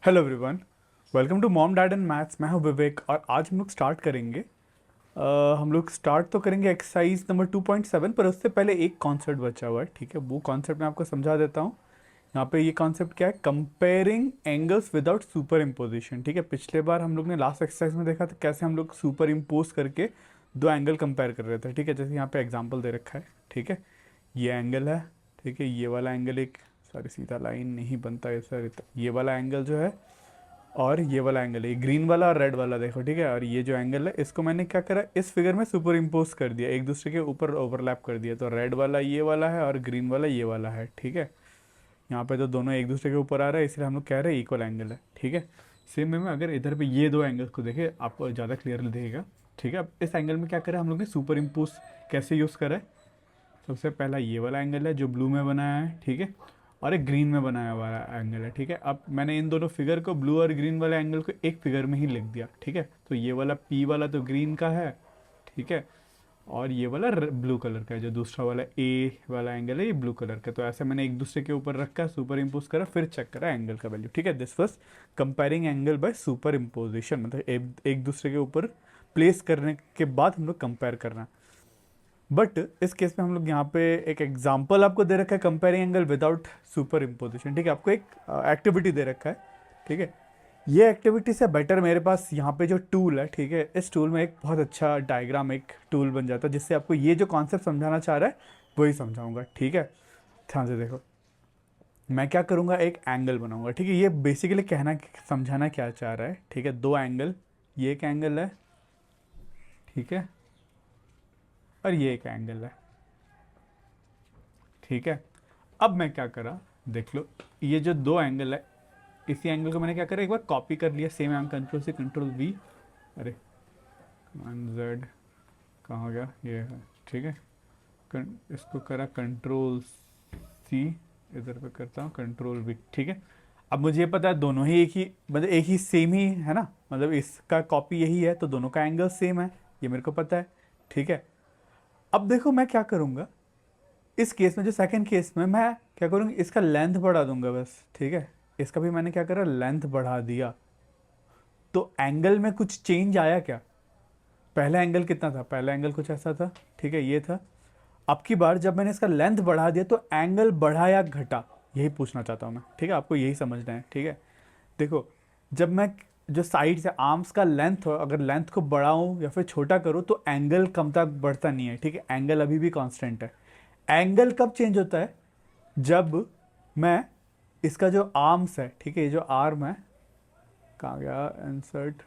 Hello everyone, welcome to mom dad and maths. मैं हूं विवेक और आज हम लोग स्टार्ट करेंगे। हम लोग स्टार्ट तो करेंगे एक्सरसाइज नंबर 2.7, पर उससे पहले एक कॉन्सेप्ट बचा हुआ है। ठीक है, वो कॉन्सेप्ट मैं आपको समझा देता हूँ। यहाँ पे ये कॉन्सेप्ट क्या है? Comparing angles without super imposition. ठीक है, पिछले बार हम लोग ने लास्ट एक्सरसाइज में देखा था कैसे हम लोग सुपर इम्पोज करके दो एंगल कंपेयर कर रहे थे। ठीक है, जैसे यहाँ पे एग्जाम्पल दे रखा है। ठीक है, ये एंगल है। ठीक है, ये वाला एंगल एक सॉरी सीधा लाइन नहीं बनता है सर। ये वाला एंगल जो है और ये वाला एंगल है, ये ग्रीन वाला और रेड वाला देखो। ठीक है, और ये जो एंगल है इसको मैंने क्या करा, इस फिगर में सुपर इम्पोज कर दिया, एक दूसरे के ऊपर ओवरलैप कर दिया। तो रेड वाला ये वाला है और ग्रीन वाला ये वाला है। ठीक है, यहाँ पे तो दोनों एक दूसरे के ऊपर आ रहा है, इसलिए हम लोग कह रहे हैं इक्वल एंगल है। ठीक है, सेम वे में अगर इधर पे ये दो एंगल्स को देखें आपको ज़्यादा क्लियरली दिखेगा। ठीक है, अब इस एंगल में क्या करें हम लोग ने, सुपर इम्पोज कैसे यूज़ करा है। सबसे पहला ये वाला एंगल है जो ब्लू में बनाया है। ठीक है, और एक ग्रीन में बनाया हुआ एंगल है। ठीक है, अब मैंने इन दोनों फिगर को, ब्लू और ग्रीन वाले एंगल को एक फिगर में ही लिख दिया। ठीक है, तो ये वाला पी वाला तो ग्रीन का है। ठीक है, और ये वाला ब्लू कलर का है, जो दूसरा वाला ए वाला एंगल है ये ब्लू कलर का। तो ऐसे मैंने एक दूसरे के ऊपर रखा, सुपर इम्पोज करा, फिर चेक करा एंगल का वैल्यू। ठीक है, this was comparing angle by super imposition, मतलब एक दूसरे के ऊपर प्लेस करने के बाद हम लोग कंपेयर करना। बट इस केस में हम लोग यहाँ पे एक एग्जाम्पल आपको दे रखा है, comparing angle without super imposition. ठीक है, आपको एक एक्टिविटी दे रखा है। ठीक है, ये एक्टिविटी से बेटर मेरे पास यहाँ पे जो टूल है, ठीक है, इस टूल में एक बहुत अच्छा डायग्राम, एक टूल बन जाता है जिससे आपको ये जो कॉन्सेप्ट समझाना चाह रहा है वही समझाऊंगा। ठीक है, ध्यान से देखो। मैं क्या करूँगा, एक एंगल बनाऊंगा। ठीक है, ये बेसिकली कहना समझाना क्या चाह रहा है। ठीक है, दो एंगल, ये एक एंगल है। ठीक है, और ये एक एंगल है। ठीक है, अब मैं क्या करा, देख लो, ये जो दो एंगल है, इसी एंगल को मैंने क्या करा, एक बार कॉपी कर लिया सेम एंगल, कंट्रोल से कंट्रोल वी, अरे जेड कहाँ हो गया, ये है। ठीक है, इसको करा कंट्रोल सी, इधर पे करता हूँ कंट्रोल वी। ठीक है, अब मुझे ये पता है दोनों ही एक ही, मतलब एक ही सेम ही है ना, मतलब इसका कॉपी यही है तो दोनों का एंगल सेम है, ये मेरे को पता है। ठीक है, अब देखो मैं क्या करूँगा, इस केस में जो सेकंड केस में मैं क्या करूँगा, इसका लेंथ बढ़ा दूंगा बस। ठीक है, इसका भी मैंने क्या करा, लेंथ बढ़ा दिया। तो एंगल में कुछ चेंज आया क्या? पहला एंगल कितना था, पहला एंगल कुछ ऐसा था। ठीक है, ये था। अब की बार जब मैंने इसका लेंथ बढ़ा दिया तो एंगल बढ़ा या घटा, यही पूछना चाहता हूँ मैं। ठीक है, आपको यही समझना है। ठीक है, देखो, जब मैं जो साइड से आर्म्स का लेंथ हो, अगर लेंथ को बढ़ाऊं या फिर छोटा करूं तो एंगल कम तक बढ़ता नहीं है। ठीक है, एंगल अभी भी कांस्टेंट है। एंगल कब चेंज होता है, जब मैं इसका जो आर्म्स है, ठीक है, ये जो आर्म है, कहाँ गया, इंसर्ट,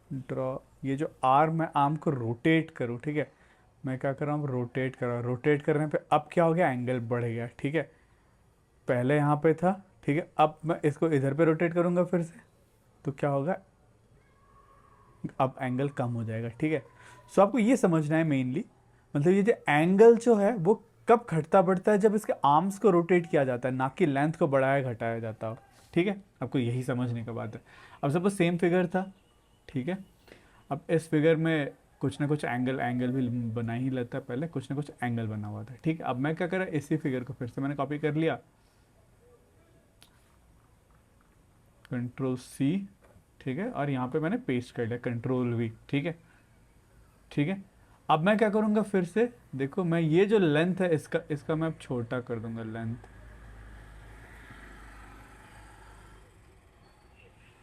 ड्रॉ, ये जो आर्म है, आर्म को रोटेट करूँ। ठीक है, मैं क्या कर रहा हूँ, रोटेट कर रहा हूँ। रोटेट करने पे अब क्या हो गया, एंगल बढ़ गया। ठीक है, पहले यहाँ पे था। ठीक है, अब मैं इसको इधर पे रोटेट करूँगा फिर से, तो क्या होगा, अब एंगल कम हो जाएगा। ठीक है, सो आपको ये समझना है मेनली, मतलब ये जो एंगल जो है वो कब घटता बढ़ता है, जब इसके आर्म्स को रोटेट किया जाता है, ना कि लेंथ को बढ़ाया घटाया जाता हो। ठीक है, आपको यही समझने का बात है। अब सपोज सेम फिगर था। ठीक है, अब इस फिगर में कुछ ना कुछ एंगल एंगल भी बना ही लेता है, पहले कुछ ना कुछ एंगल बना हुआ था। ठीक है, अब मैं क्या करा, इसी फिगर को फिर से मैंने कॉपी कर लिया, कंट्रोल सी। ठीक है, और यहाँ पे मैंने पेस्ट कर लिया कंट्रोल वी। ठीक है, ठीक है, अब मैं क्या करूँगा, फिर से देखो, मैं ये जो लेंथ है इसका इसका मैं अब छोटा कर दूंगा लेंथ।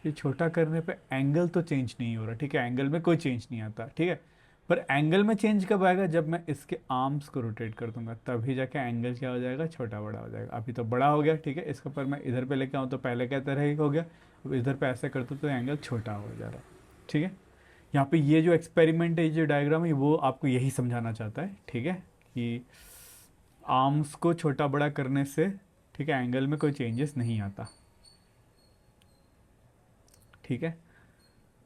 ये छोटा करने पे एंगल तो चेंज नहीं हो रहा। ठीक है, एंगल में कोई चेंज नहीं आता। ठीक है, पर एंगल में चेंज कब आएगा, जब मैं इसके आर्म्स को रोटेट कर दूंगा, तभी जाके एंगल क्या हो जाएगा, छोटा बड़ा हो जाएगा। अभी तो बड़ा हो गया। ठीक है, इसके ऊपर मैं इधर पे लेके आऊँ तो पहले क्या तरह ही हो गया, अब इधर पे ऐसे करता तो एंगल छोटा हो जा रहा है। ठीक है, यहाँ पे ये जो एक्सपेरिमेंट है, ये जो डायग्राम है, वो आपको यही समझाना चाहता है। ठीक है, कि आर्म्स को छोटा बड़ा करने से, ठीक है, एंगल में कोई चेंजेस नहीं आता। ठीक है,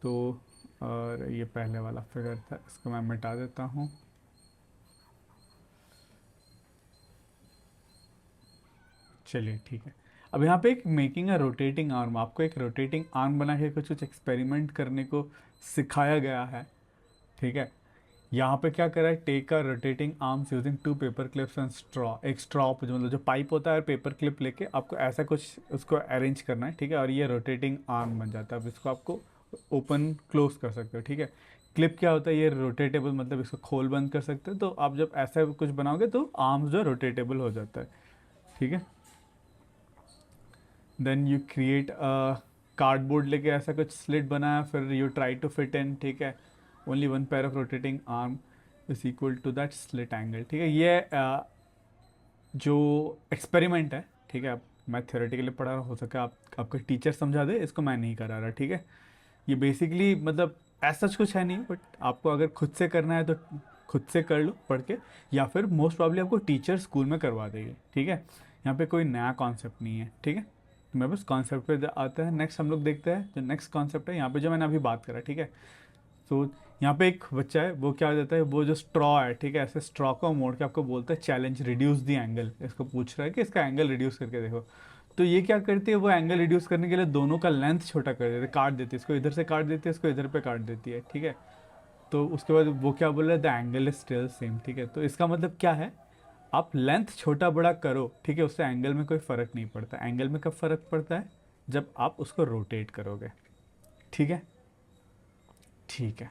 तो और ये पहले वाला फिगर था, इसको मैं मिटा देता हूँ। चलिए ठीक है, अब यहाँ पे एक मेकिंग अ रोटेटिंग आर्म, आपको एक रोटेटिंग आर्म बना के कुछ कुछ एक्सपेरिमेंट करने को सिखाया गया है। ठीक है, यहाँ पे क्या करा है, take a rotating arms using 2 paper clips and straw. एक स्ट्रॉ जो मतलब जो पाइप होता है और पेपर क्लिप लेके आपको ऐसा कुछ उसको अरेंज करना है, ठीक है। और ये रोटेटिंग आर्म बन जाता है। अब इसको आपको ओपन क्लोज कर सकते हो, ठीक है। क्लिप क्या होता है, ये रोटेटेबल, मतलब इसको खोल बंद कर सकते हो। तो आप जब ऐसा कुछ बनाओगे तो आर्म्स जो रोटेटेबल हो जाता है, ठीक है। Then you create a cardboard लेके ऐसा कुछ स्लिट बनाया, फिर you try to fit in, ठीक है। Only 1 pair of rotating arm is equal to that slit angle, ठीक है। ये जो एक्सपेरिमेंट है, ठीक है। मैं थ्योरेटिकली पढ़ा रहा, हो सका आपका टीचर समझा दे, इसको मैं नहीं करा रहा, ठीक है। ये बेसिकली मतलब ऐसा कुछ है नहीं, बट आपको अगर खुद से करना है तो खुद से कर लो पढ़ के, या फिर मोस्ट प्रॉब्ली आपको टीचर स्कूल में करवा देगी, ठीक है। यहाँ पे कोई नया कॉन्सेप्ट नहीं है, ठीक है। तो मैं बस कॉन्सेप्ट पे आते हैं। नेक्स्ट हम लोग देखते हैं जो नेक्स्ट कॉन्सेप्ट है यहाँ पे, जो मैंने अभी बात करा, ठीक है। तो यहाँ पे एक बच्चा है, वो क्या देता है, वो जो स्ट्रॉ है, ठीक है, ऐसे स्ट्रॉ को मोड़ के आपको बोलता है चैलेंज रिड्यूस दी एंगल। इसको पूछ रहा है कि इसका एंगल रिड्यूस करके देखो। तो ये क्या करती है, वो एंगल रिड्यूस करने के लिए दोनों का लेंथ छोटा कर देती है, काट देती है। इसको इधर से काट देती है, इसको इधर पे काट देती है, ठीक है। तो उसके बाद वो क्या बोल रहा है, the angle is still same, ठीक है। तो इसका मतलब क्या है, आप लेंथ छोटा बड़ा करो, ठीक है, उससे एंगल में कोई फ़र्क नहीं पड़ता। एंगल में कब फ़र्क पड़ता है, जब आप उसको रोटेट करोगे, ठीक है। ठीक है।